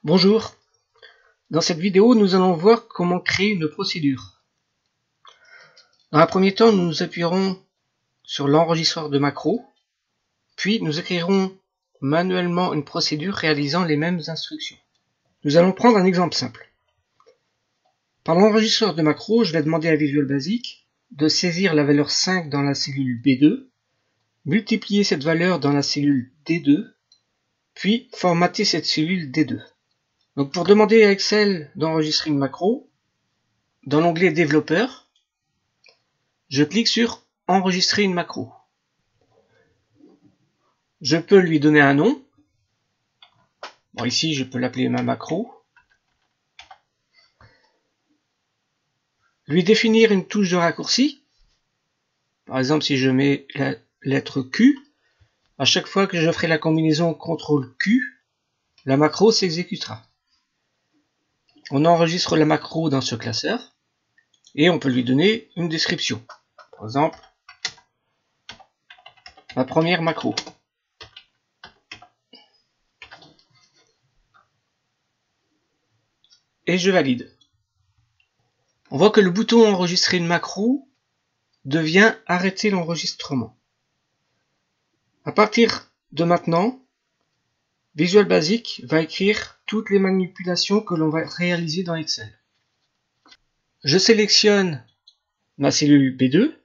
Bonjour, dans cette vidéo nous allons voir comment créer une procédure. Dans un premier temps nous nous appuierons sur l'enregistreur de macros, puis nous écrirons manuellement une procédure réalisant les mêmes instructions. Nous allons prendre un exemple simple. Par l'enregistreur de macros, je vais demander à Visual Basic de saisir la valeur 5 dans la cellule B2, multiplier cette valeur dans la cellule D2, puis formater cette cellule D2. Donc pour demander à Excel d'enregistrer une macro, dans l'onglet Développeur, je clique sur Enregistrer une macro. Je peux lui donner un nom. Bon, ici, je peux l'appeler ma macro. Lui définir une touche de raccourci. Par exemple, si je mets la lettre Q, à chaque fois que je ferai la combinaison CTRL-Q, la macro s'exécutera. On enregistre la macro dans ce classeur et on peut lui donner une description. Par exemple, ma première macro. Et je valide. On voit que le bouton enregistrer une macro devient arrêter l'enregistrement. À partir de maintenant, Visual Basic va écrire toutes les manipulations que l'on va réaliser dans Excel. Je sélectionne ma cellule B2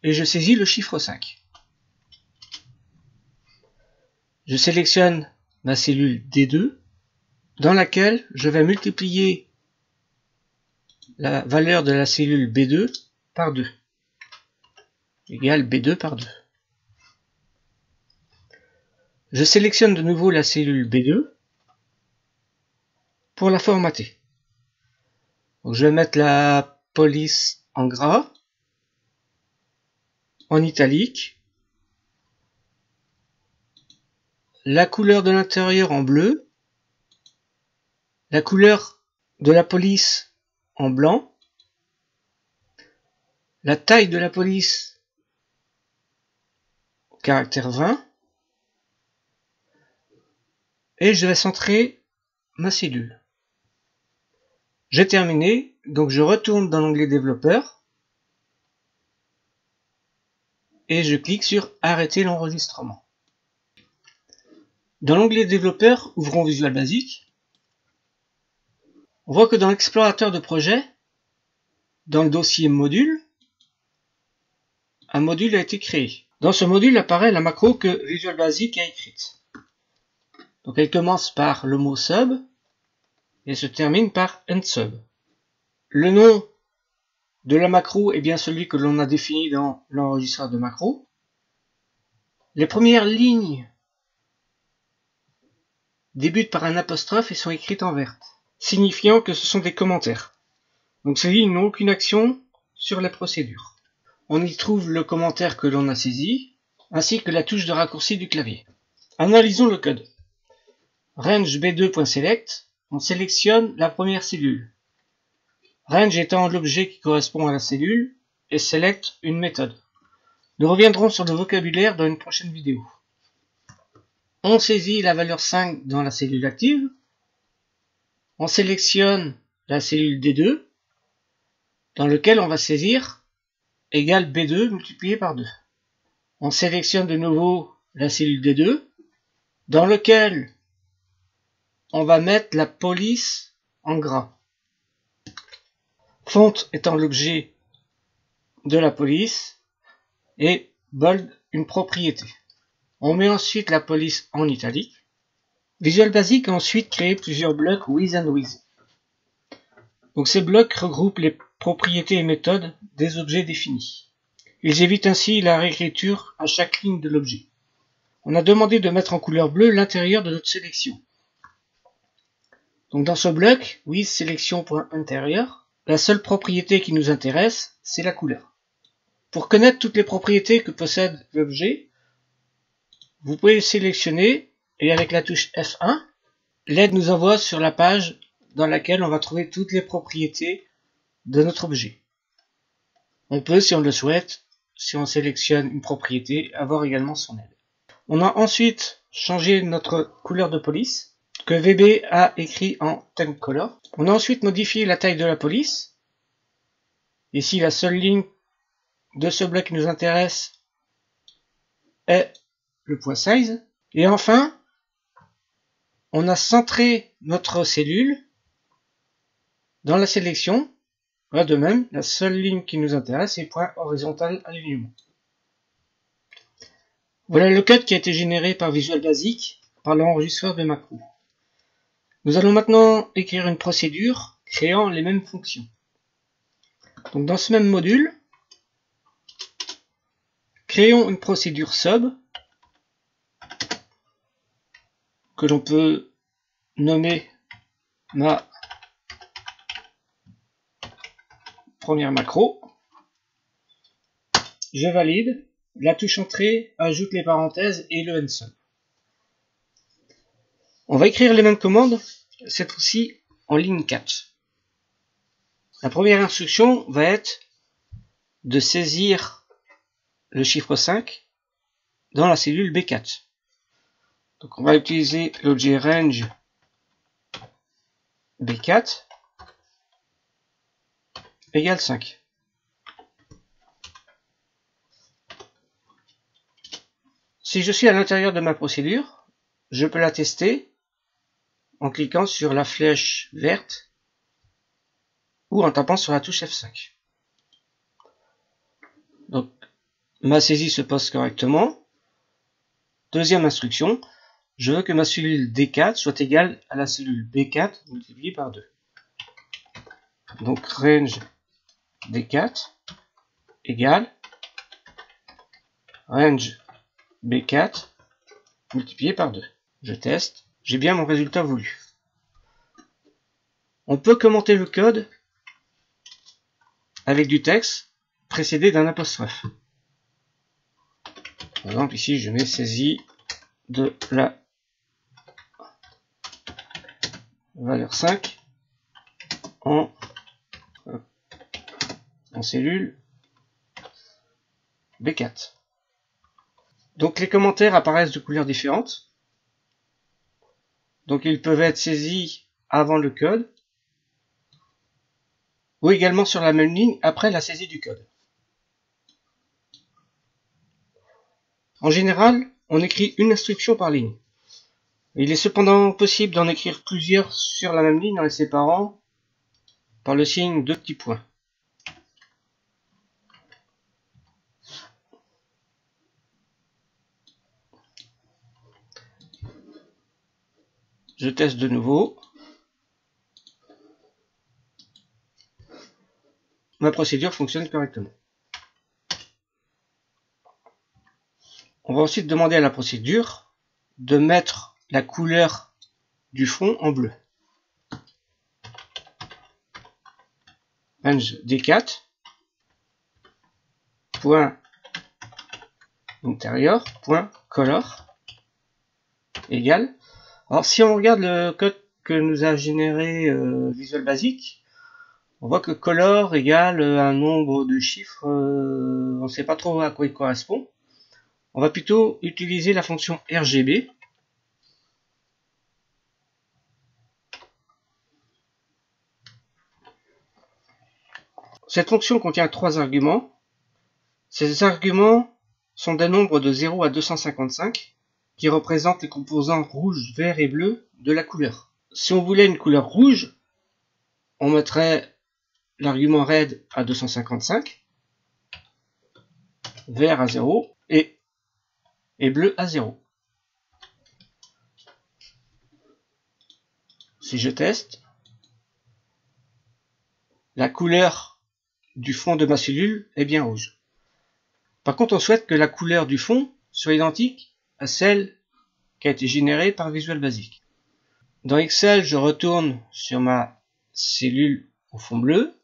et je saisis le chiffre 5. Je sélectionne ma cellule D2 dans laquelle je vais multiplier la valeur de la cellule B2 par 2, égale B2 par 2. Je sélectionne de nouveau la cellule B2 pour la formater. Donc je vais mettre la police en gras, en italique, la couleur de l'intérieur en bleu, la couleur de la police en blanc, la taille de la police au caractère 20, et je vais centrer ma cellule. J'ai terminé, donc je retourne dans l'onglet développeur et je clique sur arrêter l'enregistrement. Dans l'onglet développeur, ouvrons Visual Basic. On voit que dans l'explorateur de projet, dans le dossier module, un module a été créé. Dans ce module apparaît la macro que Visual Basic a écrite. Donc elle commence par le mot sub et se termine par endsub. Le nom de la macro est bien celui que l'on a défini dans l'enregistreur de macro. Les premières lignes débutent par un apostrophe et sont écrites en vert, signifiant que ce sont des commentaires. Donc ces lignes n'ont aucune action sur la procédure. On y trouve le commentaire que l'on a saisi, ainsi que la touche de raccourci du clavier. Analysons le code. Range b2.select, on sélectionne la première cellule. Range étant l'objet qui correspond à la cellule, et select une méthode. Nous reviendrons sur le vocabulaire dans une prochaine vidéo. On saisit la valeur 5 dans la cellule active. On sélectionne la cellule D2, dans laquelle on va saisir égale B2 multiplié par 2. On sélectionne de nouveau la cellule D2, dans laquelle on va mettre la police en gras. Font étant l'objet de la police et bold une propriété. On met ensuite la police en italique. Visual Basic a ensuite créé plusieurs blocs with and with. Donc ces blocs regroupent les propriétés et méthodes des objets définis. Ils évitent ainsi la réécriture à chaque ligne de l'objet. On a demandé de mettre en couleur bleue l'intérieur de notre sélection. Donc dans ce bloc, with sélection.intérieur, la seule propriété qui nous intéresse, c'est la couleur. Pour connaître toutes les propriétés que possède l'objet, vous pouvez sélectionner et avec la touche F1, l'aide nous envoie sur la page dans laquelle on va trouver toutes les propriétés de notre objet. On peut, si on le souhaite, si on sélectionne une propriété, avoir également son aide. On a ensuite changé notre couleur de police. que VB a écrit en Technicolor. On a ensuite modifié la taille de la police. Ici, la seule ligne de ce bloc qui nous intéresse est le point size. Et enfin, on a centré notre cellule dans la sélection. Là, de même, la seule ligne qui nous intéresse est point horizontal alignement. Voilà le code qui a été généré par Visual Basic par l'enregistreur de macro. Nous allons maintenant écrire une procédure créant les mêmes fonctions. Donc dans ce même module, créons une procédure sub que l'on peut nommer ma première macro. Je valide. La touche entrée ajoute les parenthèses et le nsum. On va écrire les mêmes commandes, cette fois-ci en ligne 4. La première instruction va être de saisir le chiffre 5 dans la cellule B4. Donc on va utiliser l'objet range B4 égale 5. Si je suis à l'intérieur de ma procédure, je peux la tester en cliquant sur la flèche verte ou en tapant sur la touche F5. Donc, ma saisie se passe correctement. Deuxième instruction, je veux que ma cellule D4 soit égale à la cellule B4 multipliée par 2. Donc, range D4 égale range B4 multiplié par 2. Je teste, j'ai bien mon résultat voulu. On peut commenter le code avec du texte précédé d'un apostrophe. Par exemple, ici, je mets saisie de la valeur 5 en cellule B4. Donc les commentaires apparaissent de couleurs différentes. Donc ils peuvent être saisis avant le code ou également sur la même ligne après la saisie du code. En général, on écrit une instruction par ligne. Il est cependant possible d'en écrire plusieurs sur la même ligne en les séparant par le signe de petits points. Je teste de nouveau. Ma procédure fonctionne correctement. On va ensuite demander à la procédure de mettre la couleur du fond en bleu. Range D4 point intérieur point color égale. Alors si on regarde le code que nous a généré Visual Basic, on voit que color égale un nombre de chiffres, on ne sait pas trop à quoi il correspond. On va plutôt utiliser la fonction RGB. Cette fonction contient 3 arguments. Ces arguments sont des nombres de 0 à 255 qui représentent les composants rouge, vert et bleu de la couleur. Si on voulait une couleur rouge, on mettrait l'argument red à 255, vert à 0 et bleu à 0. Si je teste, la couleur du fond de ma cellule est bien rouge. Par contre, on souhaite que la couleur du fond soit identique à celle qui a été générée par Visual Basic. Dans Excel, je retourne sur ma cellule au fond bleu.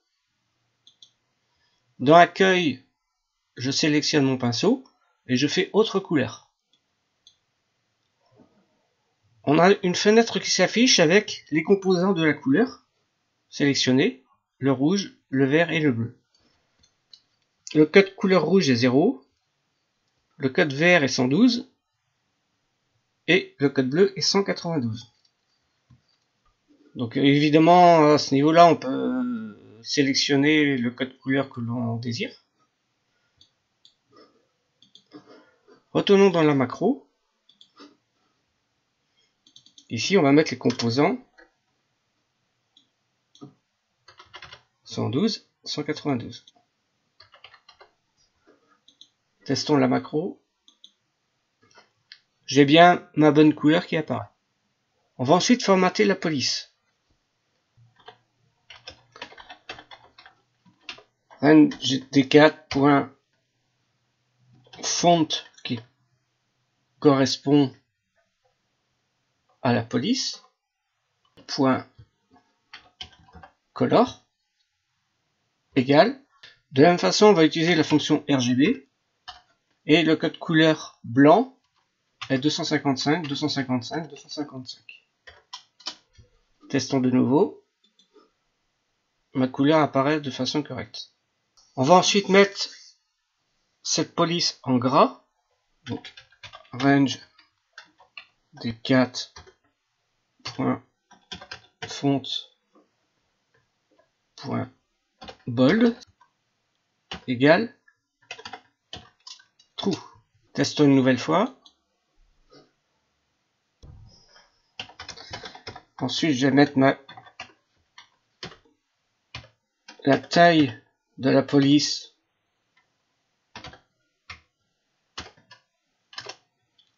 Dans Accueil, je sélectionne mon pinceau et je fais Autre couleur. On a une fenêtre qui s'affiche avec les composants de la couleur sélectionnés, le rouge, le vert et le bleu. Le code couleur rouge est 0, le code vert est 112 et le code bleu est 192. Donc évidemment, à ce niveau-là, on peut sélectionner le code couleur que l'on désire. Retournons dans la macro. Ici, on va mettre les composants 112, 192. Testons la macro. J'ai bien ma bonne couleur qui apparaît. On va ensuite formater la police. Range D4.font qui correspond à la police. .color égale. De la même façon, on va utiliser la fonction RGB et le code couleur blanc est 255, 255, 255. Testons de nouveau. Ma couleur apparaît de façon correcte. On va ensuite mettre cette police en gras. Donc, range D4.font.bold égale true. Testons une nouvelle fois. Ensuite, je vais mettre la taille de la police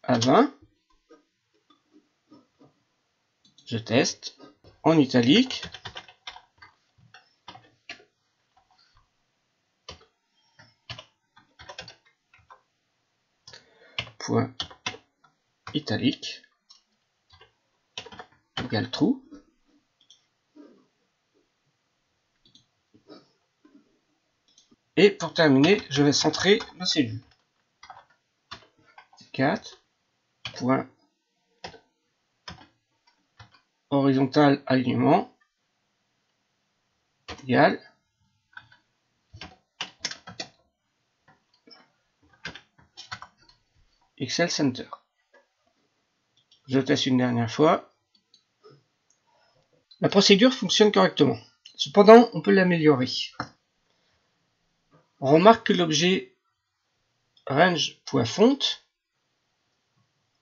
à 20. Je teste en italique. Point italique égale true. Et pour terminer, je vais centrer ma cellule. 4. Point horizontal alignement égale Excel Center. Je teste une dernière fois. La procédure fonctionne correctement. Cependant, on peut l'améliorer. On remarque que l'objet range.font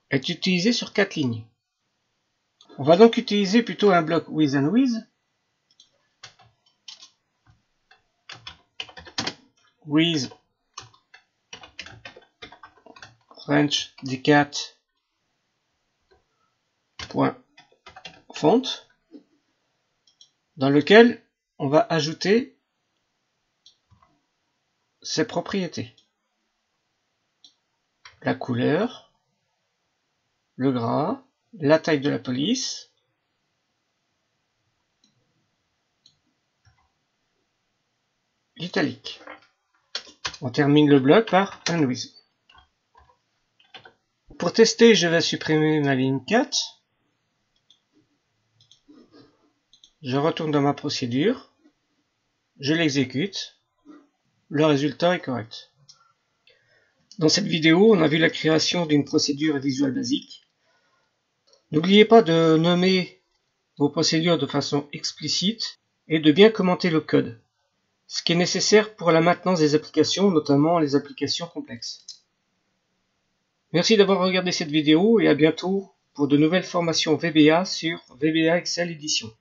est utilisé sur 4 lignes. On va donc utiliser plutôt un bloc with and with. With range D4.font dans lequel on va ajouter ses propriétés. La couleur, le gras, la taille de la police, l'italique. On termine le bloc par and with. Pour tester, je vais supprimer ma ligne 4. Je retourne dans ma procédure. Je l'exécute. Le résultat est correct. Dans cette vidéo, on a vu la création d'une procédure Visual Basic. N'oubliez pas de nommer vos procédures de façon explicite et de bien commenter le code, ce qui est nécessaire pour la maintenance des applications, notamment les applications complexes. Merci d'avoir regardé cette vidéo et à bientôt pour de nouvelles formations VBA sur VBA Excel Edition.